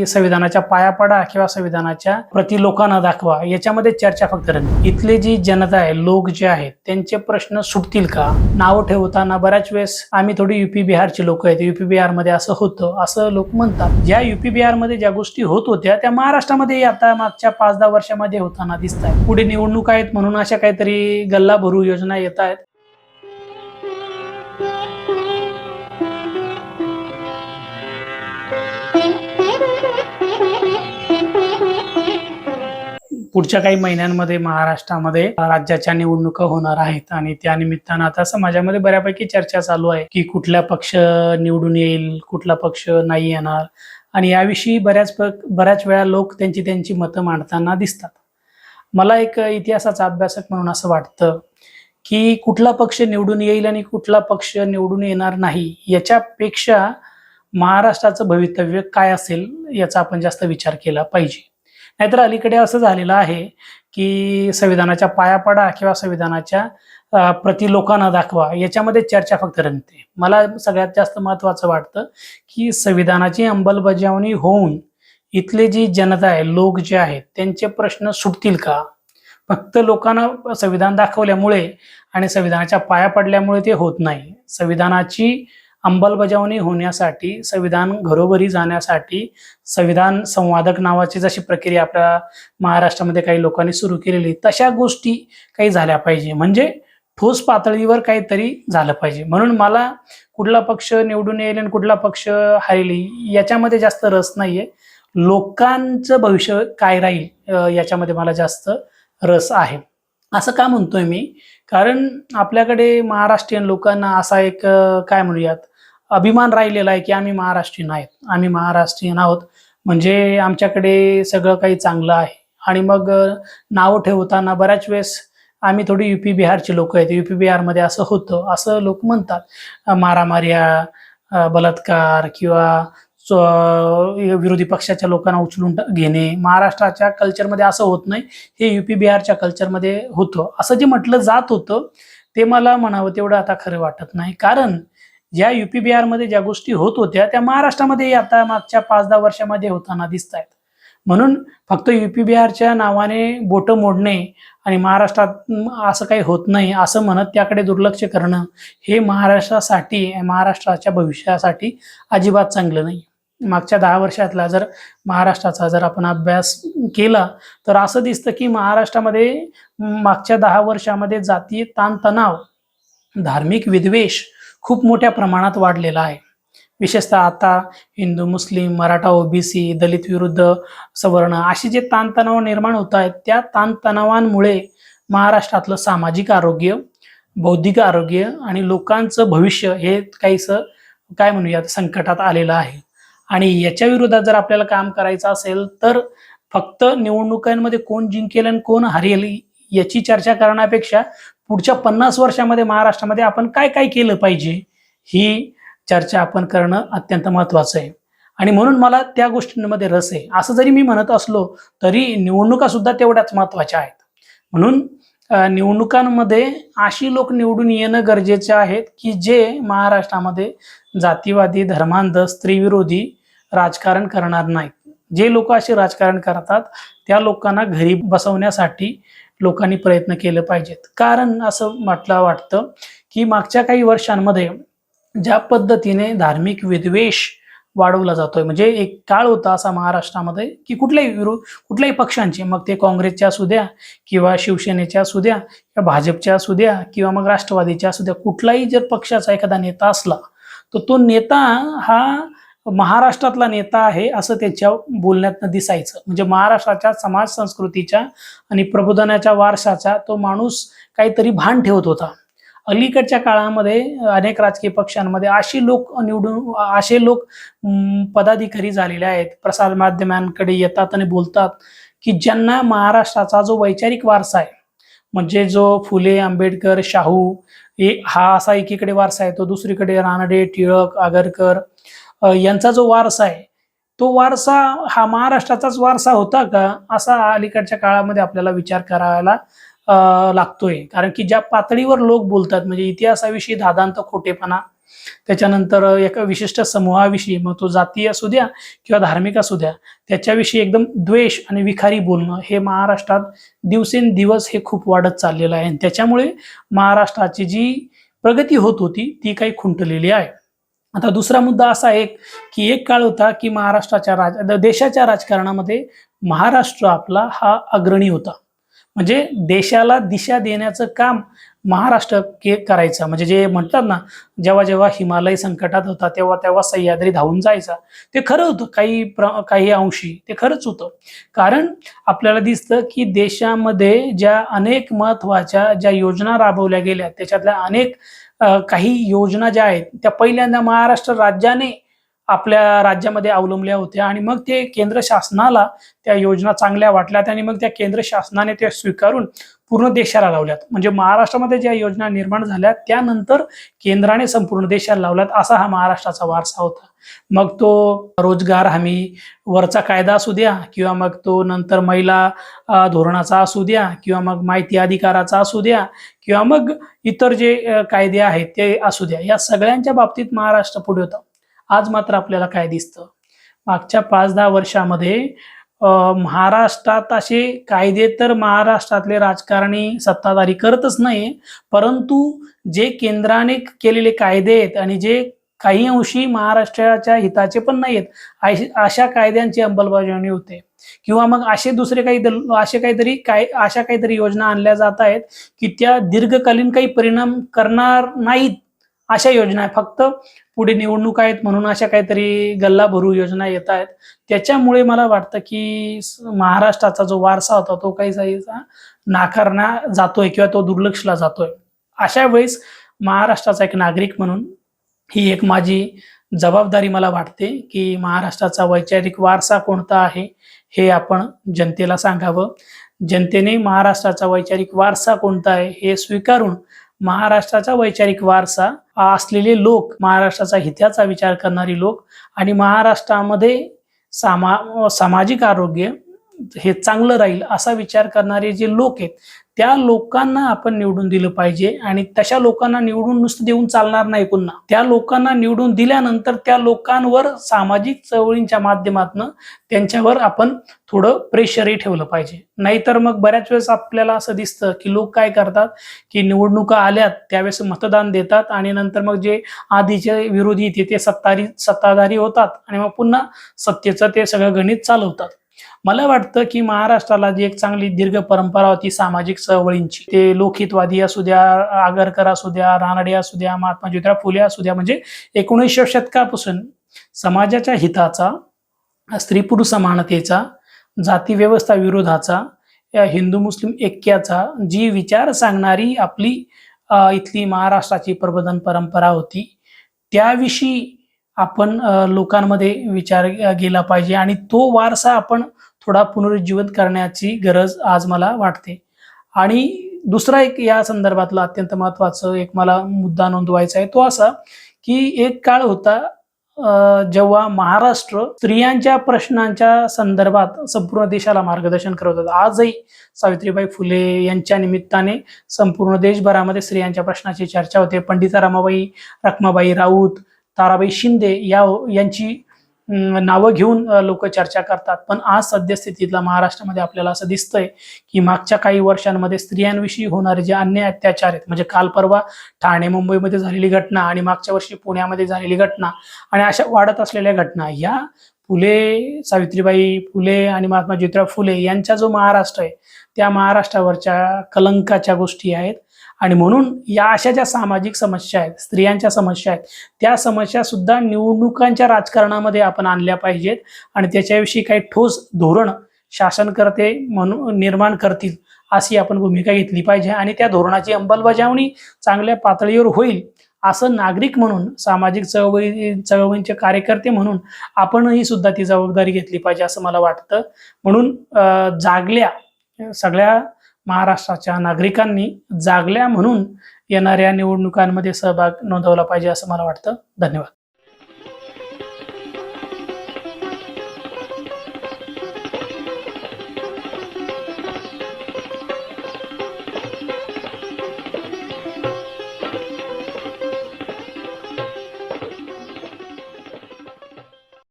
संविधानाच्या पाया पडा किंवा संविधानाच्या प्रति लोकांना दाखवा, याच्यामध्ये चर्चा फक्त रंगली. इथले जी जनता आहे, लोक जे आहेत, त्यांचे प्रश्न सुटतील का? नाव ठेवताना बऱ्याच वेळेस आम्ही थोडी युपी बिहारची लोक आहेत, युपी बिहार मध्ये असं होतं असं लोक म्हणतात. ज्या युपी बिहार मध्ये ज्या गोष्टी होत होत्या त्या महाराष्ट्रामध्ये आता मागच्या 5-10 वर्षामध्ये होताना दिसत आहेत. पुढे निवडणूक आहेत म्हणून अशा काहीतरी गल्ला भरू योजना येत आहेत. पुढच्या काही महिन्यांमध्ये महाराष्ट्रामध्ये राज्याच्या निवडणुका होणार आहेत आणि त्या निमित्तानं आता समाजामध्ये बऱ्यापैकी चर्चा चालू आहे की कुठला पक्ष निवडून येईल, कुठला पक्ष नाही येणार, आणि याविषयी बऱ्याच वेळा लोक त्यांची मतं मांडताना दिसतात. मला एक इतिहासाचा अभ्यासक म्हणून असं वाटतं की कुठला पक्ष निवडून येईल आणि कुठला पक्ष निवडून येणार नाही याच्यापेक्षा महाराष्ट्राचं भवितव्य काय असेल याचा आपण जास्त विचार केला पाहिजे. नाहीतर अलीकडे असं झालेलं आहे की संविधानाच्या पाया पडा किंवा संविधानाच्या प्रति लोकांना दाखवा, याच्यामध्ये चर्चा फक्त रंगते. मला सगळ्यात जास्त महत्त्वाचं वाटतं की संविधानाची अंमलबजावणी होऊन इथले जी जनता आहे, लोक जे आहेत, त्यांचे प्रश्न सुटतील का? फक्त लोकांना संविधान दाखवल्यामुळे आणि संविधानाच्या पाया पडल्यामुळे ते होत नाही. संविधानाची अंमलबजावणी होण्यासाठी, संविधान घरोघरी जाण्यासाठी संविधान संवादक नावाची जशी प्रक्रिया आपल्या महाराष्ट्रामध्ये काही लोकांनी सुरू केलेली, तशा गोष्टी काही झाल्या पाहिजे. म्हणजे ठोस पातळीवर काहीतरी झालं पाहिजे. म्हणून मला कुठला पक्ष निवडून येईल आणि कुठला पक्ष हरेल याच्यामध्ये जास्त रस नाहीये. लोकांचं भविष्य काय राहील याच्यामध्ये मला जास्त रस आहे. असं का म्हणतोय मी? कारण आपल्याकडे महाराष्ट्रीयन लोकांना असा एक काय म्हणूयात अभिमान राहिलेला आहे की आम्ही महाराष्ट्रीयन आहेत, आम्ही महाराष्ट्रीयन आहोत, म्हणजे आमच्याकडे सगळं काही चांगलं आहे. आणि मग नाव ठेवताना बऱ्याच वेळेस आम्ही थोडी युपी बिहारची लोक आहेत, युपी बिहारमध्ये असं होतं असं लोक म्हणतात. मारामार्या, बलात्कार किंवा विरोधी पक्षाच्या लोकांना उचलून घेणे महाराष्ट्राच्या कल्चरमध्ये असं होत नाही, हे युपी बिहारच्या कल्चरमध्ये होतं असं जे म्हटलं जात होतं ते मला म्हणावं तेवढं आता खरं वाटत नाही. कारण ज्या युपी बिहारमध्ये ज्या गोष्टी होत होत्या त्या महाराष्ट्रामध्ये आता मागच्या 5-10 वर्षामध्ये होताना दिसत आहेत. म्हणून फक्त युपी बिहारच्या नावाने बोटं मोडणे आणि महाराष्ट्रात असं काही होत नाही असं म्हणत त्याकडे दुर्लक्ष करणं हे महाराष्ट्रासाठी, महाराष्ट्राच्या भविष्यासाठी अजिबात चांगलं नाही. मागच्या 10 वर्षातला जर महाराष्ट्राचा जर आपण अभ्यास केला तर असं दिसतं की महाराष्ट्रामध्ये मागच्या 10 वर्षामध्ये जातीय ताणतणाव, धार्मिक विद्वेष खूप मोठ्या प्रमाणात वाढलेला आहे. विशेषतः आता हिंदू, मुस्लिम, मराठा, ओबीसी, दलित विरुद्ध सवर्ण असे जे ताणतणाव निर्माण होत आहेत त्या ताणतणावांमुळे महाराष्ट्रातलं सामाजिक आरोग्य, बौद्धिक आरोग्य आणि लोकांचं भविष्य हे काहीसं काय म्हणूयात संकटात आलेलं आहे. आणि याच्या विरोधात जर आपल्याला काम करायचं असेल तर फक्त निवडणुकांमध्ये कोण जिंकेल आणि कोण हरेल याची चर्चा करण्यापेक्षा पुढच्या 50 वर्षामध्ये महाराष्ट्रामध्ये आपण काय काय केलं पाहिजे ही चर्चा आपण करणं अत्यंत महत्त्वाचं आहे. आणि म्हणून मला त्या गोष्टींमध्ये रस आहे. असं जरी मी म्हणत असलो तरी निवडणुका सुद्धा तेवढ्याच महत्त्वाच्या आहेत. म्हणून निवडणुकांमध्ये अशी लोक निवडून येणं गरजेचे आहेत की जे महाराष्ट्रामध्ये जातीवादी, धर्मांध, स्त्रीविरोधी राजकारण करणार नाहीत. जे लोक असे राजकारण करतात त्या लोकांना घरी बसवण्यासाठी लोकांनी प्रयत्न केले पाहिजेत. कारण असं म्हटलं वाटतं की मागच्या काही वर्षांमध्ये ज्या पद्धतीने धार्मिक विद्वेष वाढवला जातोय, म्हणजे एक काळ होता असा महाराष्ट्रामध्ये की कुठल्याही पक्षांचे, मग ते काँग्रेसच्या असू द्या किंवा शिवसेनेच्या असू द्या किंवा भाजपच्या असू द्या किंवा मग राष्ट्रवादीच्या असू द्या, कुठलाही जर पक्षाचा एखादा नेता असला तर तो नेता हा महाराष्ट्रातला नेता आहे असं त्याच्या बोलण्यातनं दिसायचं. म्हणजे महाराष्ट्राच्या समाज संस्कृतीच्या आणि प्रबोधनाच्या वारशाचा तो माणूस काहीतरी भान ठेवत होता. अलीकडच्या काळामध्ये अनेक राजकीय पक्षांमध्ये असे लोक पदाधिकारी झालेले आहेत, प्रसार माध्यमांकडे येतात आणि बोलतात की ज्यांना महाराष्ट्राचा जो वैचारिक वारसा आहे, म्हणजे जो फुले, आंबेडकर, शाहू हा असा एकीकडे वारसा आहे, तो दुसरीकडे रानडे, टिळक, आगरकर यांचा जो वारसा आहे तो वारसा हा महाराष्ट्राचाच वारसा होता का, असा अलीकडच्या काळामध्ये आपल्याला विचार करायला लागतोय. कारण की ज्या पातळीवर लोक बोलतात, म्हणजे इतिहासाविषयी धादांत खोटेपणा त्याच्यानंतर एका विशिष्ट समूहाविषयी, मग तो जातीय असू द्या किंवा धार्मिक असू द्या, त्याच्याविषयी एकदम द्वेष आणि विखारी बोलणं हे महाराष्ट्रात दिवसेंदिवस हे खूप वाढत चाललेलं आहे. आणि त्याच्यामुळे महाराष्ट्राची जी प्रगती होत होती ती काही खुंटलेली आहे. आता दुसरा मुद्दा असा आहे की एक काळ होता की देशाच्या राजकारणामध्ये महाराष्ट्र आपला हा अग्रणी होता. म्हणजे देशाला दिशा देण्याचं काम महाराष्ट्र करायचा. म्हणजे जे म्हणतात ना, जेव्हा जेव्हा हिमालय संकटात होता तेव्हा तेव्हा सह्याद्री धावून जायचा. ते खरं होतं, काही अंशी ते खरंच होतं. कारण आपल्याला दिसतं की देशामध्ये ज्या अनेक महत्वाच्या ज्या योजना राबवल्या गेल्या त्याच्यातल्या अनेक काही योजना ज्या आहेत त्या पहिल्यांदा महाराष्ट्र राज्याने आपल्या राज्यामध्ये अवलंबल्या होत्या आणि मग ते केंद्र शासनाला त्या योजना चांगल्या वाटल्यात आणि मग त्या केंद्र शासनाने त्या स्वीकारून पूर्ण देशाला लावल्यात. म्हणजे महाराष्ट्रामध्ये ज्या योजना निर्माण झाल्या त्यानंतर केंद्राने संपूर्ण देशाला लावल्यात, असा हा महाराष्ट्राचा वारसा होता. मग तो रोजगार हमी वरचा कायदा असू द्या किंवा मग तो नंतर महिला धोरणाचा असू द्या किंवा मग माहिती अधिकाराचा असू द्या किंवा मग इतर जे कायदे आहेत ते असू द्या, या सगळ्यांच्या बाबतीत महाराष्ट्र पुढे होता. आज मात्र आपल्याला काय दिसतं, मागच्या 5-10 वर्षामध्ये महाराष्ट्रात असे कायदे तर महाराष्ट्रातले राजकारणी सत्ताधारी करतच नाही, परंतु जे केंद्राने केलेले कायदे आहेत आणि जे काही अंशी महाराष्ट्राच्या हिताचे पण नाही आहेत अशा कायद्यांची अंमलबजावणी होते किंवा मग अशा काहीतरी योजना आणल्या जात आहेत की त्या दीर्घकालीन काही परिणाम करणार नाहीत अशा योजना आहे. फक्त पुढे निवडणूक आहेत म्हणून अशा काहीतरी गल्ला भरू योजना येत आहेत. त्याच्यामुळे मला वाटतं की महाराष्ट्राचा जो वारसा होता तो काही नाकारला जातोय किंवा तो दुर्लक्षला जातोय. अशा वेळेस महाराष्ट्राचा एक नागरिक म्हणून ही एक माझी जबाबदारी मला वाटते की महाराष्ट्राचा वैचारिक वारसा कोणता आहे हे आपण जनतेला सांगावं. जनतेने महाराष्ट्राचा वैचारिक वारसा कोणता आहे हे स्वीकारून महाराष्ट्राचा वैचारिक वारसा असलेले लोक, महाराष्ट्राचा हिताचा विचार करणारी लोक आणि महाराष्ट्रामध्ये सामाजिक आरोग्य हे चांगलं राहील असा विचार करणारे जे लोक आहेत त्या लोकांना आपण निवडून दिलं पाहिजे. आणि तशा लोकांना निवडून नुसतं देऊन चालणार नाही. पुन्हा त्या लोकांना निवडून दिल्यानंतर त्या लोकांवर सामाजिक चळवळींच्या माध्यमातून त्यांच्यावर आपण थोडं प्रेशरही ठेवलं पाहिजे. नाहीतर मग बऱ्याच वेळेस आपल्याला असं दिसतं की लोक काय करतात की निवडणुका आल्यात त्यावेळेस मतदान देतात आणि नंतर मग जे आधीचे विरोधी ते सत्ताधारी होतात आणि मग पुन्हा सत्तेचं ते सगळं गणित चालवतात. मला वाटतं की महाराष्ट्राला जी एक चांगली दीर्घ परंपरा होती सामाजिक चळवळींची, ते लोकहितवादी असू द्या, आगरकर असू द्या, रानडे असू द्या, महात्मा ज्योतिराव फुले असू द्या, म्हणजे 19व्या शतकापासून समाजाच्या हिताचा, स्त्री पुरुष समानतेचा, जाती व्यवस्था विरोधाचा, हिंदू मुस्लिम ऐक्याचा जी विचार सांगणारी आपली इथली महाराष्ट्राची प्रबोधन परंपरा होती त्याविषयी आपण लोकांमध्ये विचार गेला पाहिजे आणि तो वारसा आपण थोडा पुनरुज्जीवित करण्याची गरज आज मला वाटते. आणि दुसरा एक या संदर्भातला अत्यंत महत्वाचं एक मला मुद्दा नोंदवायचा आहे तो असा की एक काळ होता जेव्हा महाराष्ट्र स्त्रियांच्या प्रश्नांच्या संदर्भात संपूर्ण देशाला मार्गदर्शन करत होता. आजही सावित्रीबाई फुले यांच्या निमित्ताने संपूर्ण देशभरामध्ये स्त्रियांच्या प्रश्नाची चर्चा होते. पंडिता रखमाबाई राऊत, ताराबाई शिंदे यांची नावं घेऊन लोक चर्चा करतात. पण आज सद्यस्थितीतला महाराष्ट्रामध्ये आपल्याला असं दिसतंय की मागच्या काही वर्षांमध्ये स्त्रियांविषयी होणारे जे अन्याय अत्याचार आहेत, म्हणजे काल परवा ठाणे मुंबईमध्ये झालेली घटना आणि मागच्या वर्षी पुण्यामध्ये झालेली घटना आणि अशा वाढत असलेल्या घटना, या सावित्रीबाई फुले आणि महात्मा ज्योतिराव फुले यांचा जो महाराष्ट्र आहे त्या महाराष्ट्रावरच्या कलंकाच्या गोष्टी आहेत. आणि म्हणून या अशा ज्या सामाजिक समस्या आहेत, स्त्रियांच्या समस्या आहेत, त्या समस्या सुद्धा निवडणुकांच्या राजकारणामध्ये आपण आणल्या पाहिजेत आणि त्याच्याविषयी काही ठोस धोरण शासनकर्ते म्हणून निर्माण करतील अशी आपण भूमिका घेतली पाहिजे आणि त्या धोरणाची अंमलबजावणी चांगल्या पातळीवर होईल असं नागरिक म्हणून, सामाजिक चळवळींचे कार्यकर्ते म्हणून आपणही सुद्धा ती जबाबदारी घेतली पाहिजे असं मला वाटतं. म्हणून सगळ्या महाराष्ट्राच्या नागरिकांनी जागल्या म्हणून येणाऱ्या निवडणुकांमध्ये सहभाग नोंदवला पाहिजे असं मला वाटतं. धन्यवाद.